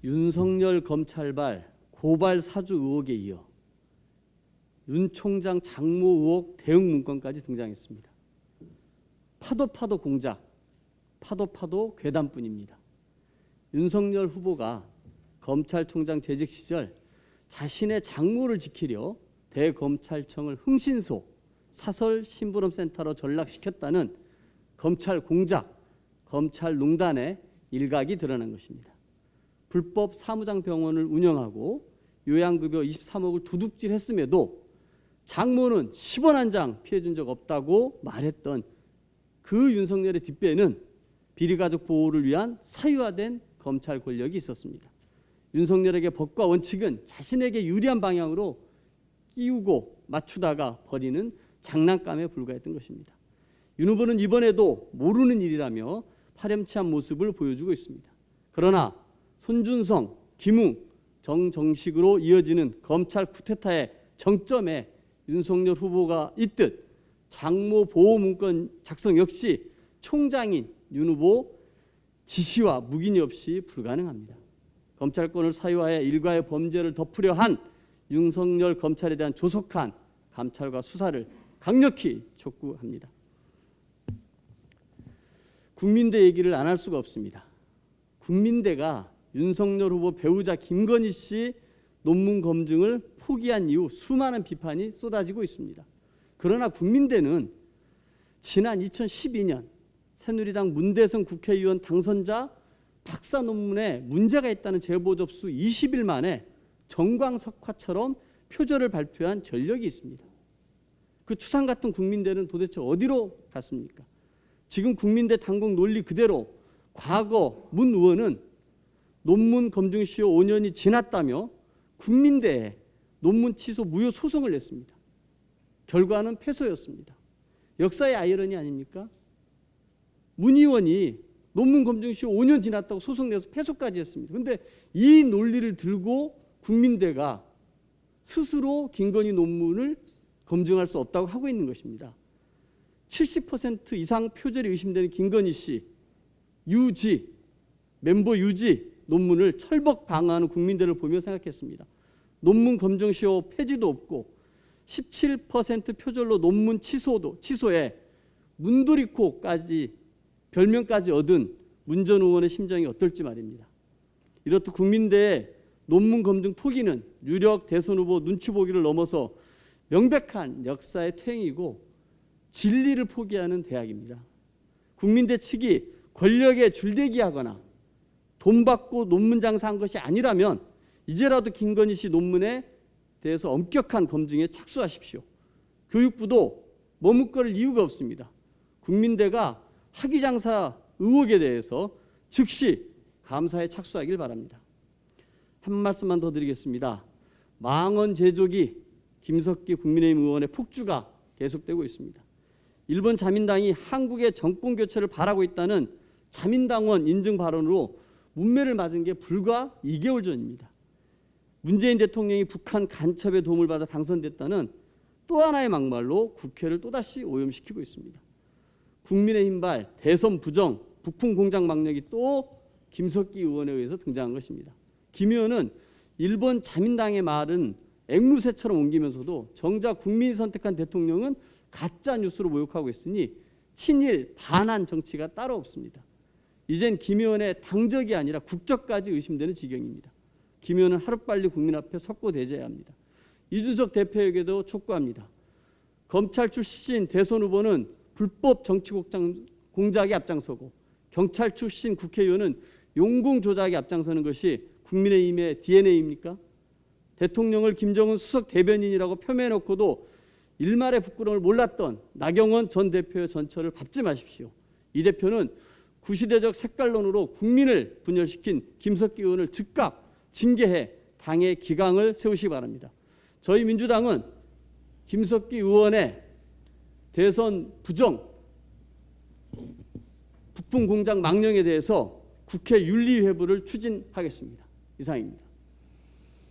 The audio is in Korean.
윤석열 검찰발 고발 사주 의혹에 이어 윤 총장 장모 의혹 대응 문건까지 등장했습니다. 파도 공작, 파도 괴담뿐입니다. 윤석열 후보가 검찰총장 재직 시절 자신의 장모를 지키려 대검찰청을 흥신소 사설 심부름센터로 전락시켰다는 검찰 공작, 검찰 농단의 일각이 드러난 것입니다. 불법 사무장병원을 운영하고 요양급여 23억을 도둑질했음에도 장모는 10원 한 장 피해준 적 없다고 말했던 그 윤석열의 뒷배에는 비리가족 보호를 위한 사유화된 검찰 권력이 있었습니다. 윤석열에게 법과 원칙은 자신에게 유리한 방향으로 끼우고 맞추다가 버리는 장난감에 불과했던 것입니다. 윤 후보는 이번에도 모르는 일이라며 파렴치한 모습을 보여주고 있습니다. 그러나 손준성, 김웅, 정식으로 이어지는 검찰 쿠데타의 정점에 윤석열 후보가 있듯 장모 보호 문건 작성 역시 총장인 윤 후보 지시와 묵인이 없이 불가능합니다. 검찰권을 사유하여 일가의 범죄를 덮으려 한 윤석열 검찰에 대한 조속한 감찰과 수사를 강력히 촉구합니다. 국민대 얘기를 안 할 수가 없습니다. 국민대가 윤석열 후보 배우자 김건희 씨 논문 검증을 포기한 이후 수많은 비판이 쏟아지고 있습니다. 그러나 국민대는 지난 2012년 새누리당 문대성 국회의원 당선자 박사 논문에 문제가 있다는 제보 접수 20일 만에 정광석화처럼 표절을 발표한 전력이 있습니다. 그 추상 같은 국민대는 도대체 어디로 갔습니까? 지금 국민대 당국 논리 그대로 과거 문 의원은 논문 검증 시효 5년이 지났다며 국민대에 논문 취소 무효 소송을 냈습니다. 결과는 패소였습니다. 역사의 아이러니 아닙니까? 문 의원이 논문 검증 시효 5년 지났다고 소송 내서 패소까지 했습니다. 그런데 이 논리를 들고 국민대가 스스로 김건희 논문을 검증할 수 없다고 하고 있는 것입니다. 70% 이상 표절이 의심되는 김건희 씨 멤버 유지 논문을 철벽 방어하는 국민대를 보며 생각했습니다. 논문 검증 시효 폐지도 없고 17% 표절로 논문 취소에 문도리코까지 별명까지 얻은 문 전 의원의 심정이 어떨지 말입니다. 이렇듯 국민대의 논문 검증 포기는 유력 대선 후보 눈치 보기를 넘어서 명백한 역사의 퇴행이고 진리를 포기하는 대학입니다. 국민대 측이 권력에 줄대기하거나 돈 받고 논문 장사한 것이 아니라면 이제라도 김건희 씨 논문에 대해서 엄격한 검증에 착수하십시오. 교육부도 머뭇거릴 이유가 없습니다. 국민대가 학위장사 의혹에 대해서 즉시 감사에 착수하길 바랍니다. 한 말씀만 더 드리겠습니다. 망언 제조기 김석기 국민의힘 의원의 폭주가 계속되고 있습니다. 일본 자민당이 한국의 정권 교체를 바라고 있다는 자민당원 인증 발언으로 문매를 맞은 게 불과 2개월 전입니다. 문재인 대통령이 북한 간첩의 도움을 받아 당선됐다는 또 하나의 막말로 국회를 또다시 오염시키고 있습니다. 국민의힘발 대선 부정, 부품 공작 망령이 또 김석기 의원에 의해서 등장한 것입니다. 김 의원은 일본 자민당의 말은 앵무새처럼 옮기면서도 정작 국민이 선택한 대통령은 가짜 뉴스로 모욕하고 있으니 친일 반한 정치가 따로 없습니다. 이젠 김 의원의 당적이 아니라 국적까지 의심되는 지경입니다. 김 의원은 하루빨리 국민 앞에 석고대죄해야 합니다. 이준석 대표에게도 촉구합니다. 검찰 출신 대선 후보는 불법 정치 공작에 앞장서고 경찰 출신 국회의원은 용공 조작에 앞장서는 것이 국민의힘의 DNA입니까? 대통령을 김정은 수석 대변인이라고 표명해놓고도 일말의 부끄러움을 몰랐던 나경원 전 대표의 전처를 밟지 마십시오. 이 대표는 구시대적 색깔론으로 국민을 분열시킨 김석기 의원을 즉각 징계해 당의 기강을 세우시기 바랍니다. 저희 민주당은 김석기 의원의 대선 부정, 부품 공작 망령에 대해서 국회 윤리회부를 추진하겠습니다. 이상입니다.